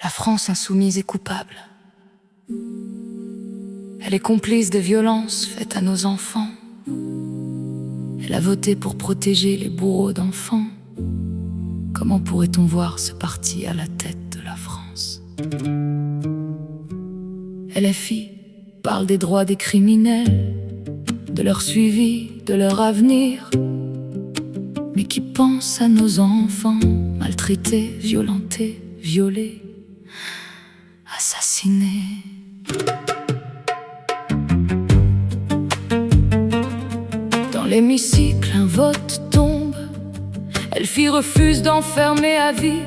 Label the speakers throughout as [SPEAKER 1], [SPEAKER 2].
[SPEAKER 1] La France insoumise est coupable. Elle est complice des violences faites à nos enfants. Elle a voté pour protéger les bourreaux d'enfants. Comment pourrait-on voir ce parti à la tête de la France? LFI parle des droits des criminels, de leur suivi, de leur avenir, mais qui pense à nos enfants maltraités, violentés, violés, assassinés. Dans l'hémicycle, un vote tombe. LFI refuse d'enfermer à vie.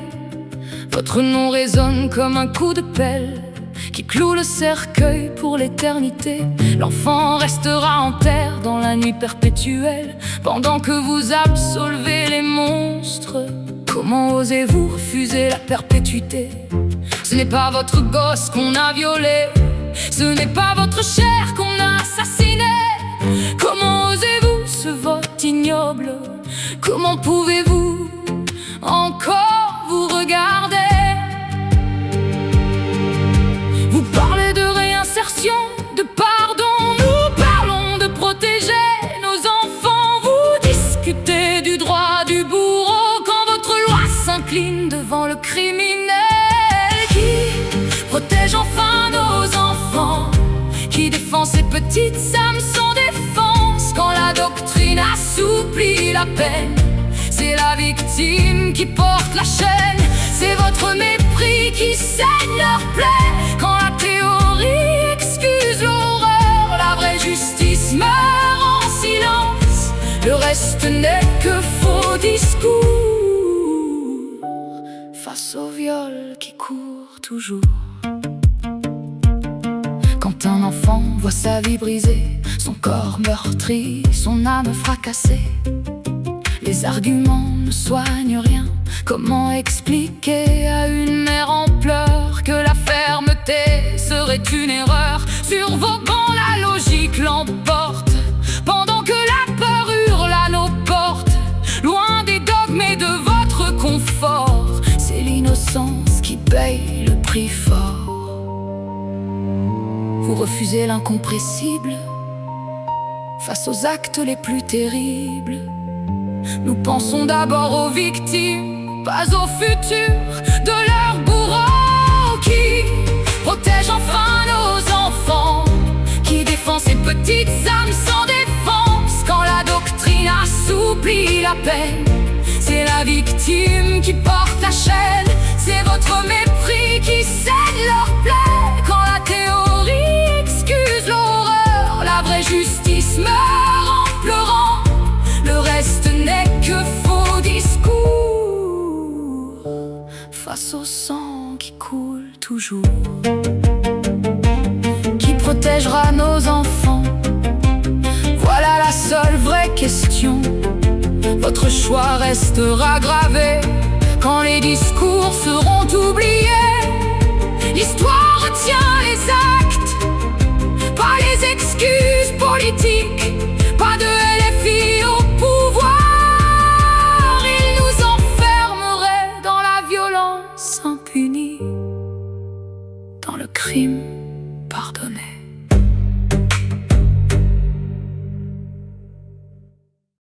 [SPEAKER 1] Votre nom résonne comme un coup de pelle qui cloue le cercueil pour l'éternité. L'enfant restera en terre dans la nuit perpétuelle, pendant que vous absolvez les monstres. Comment osez-vous refuser la perpétuité? Ce n'est pas votre gosse qu'on a violé, ce n'est pas votre chair qu'on a assassiné. Comment osez-vous ce vote ignoble? Comment pouvez-vous encore vous regarder? Vous parlez de réinsertion, de pardon, nous parlons de protéger nos enfants. Vous discutez du droit du bourreau quand votre loi s'incline devant le criminel. Qui protège enfin nos enfants? Qui défend ces petites âmes sans défense quand la doctrine assouplit la peine? C'est la victime qui porte la chaîne. C'est votre mépris qui saigne leur plaie quand la théorie excuse l'horreur. La vraie justice meurt en silence, le reste n'est que faux discours face au viol qui court toujours. Quand un enfant voit sa vie brisée, son corps meurtri, son âme fracassée, les arguments ne soignent rien. Comment expliquer à une mère en pleurs que la fermeté serait une erreur? Sur vos bancs la logique l'emporte, pendant que la peur hurle à nos portes. Loin des dogmes et de votre confort, c'est l'innocence qui paye le prix fort. Vous refusez l'incompressible face aux actes les plus terribles. Nous pensons d'abord aux victimes, pas au futur de leurs bourreaux. Qui protège enfin nos enfants? Qui défend ces petites âmes sans défense quand la doctrine assouplit la peine? C'est la victime qui porte la chaîne. C'est votre mépris qui saigne leur plaie quand la théorie excuse l'horreur. La vraie justice meurt en pleurant, le reste n'est que faux discours face au sang qui coule toujours. Qui protégera nos enfants? Voilà la seule vraie question. Votre choix restera gravé quand les discours seront oubliés. L'histoire retient les actes, pas les excuses politiques. Pas de haine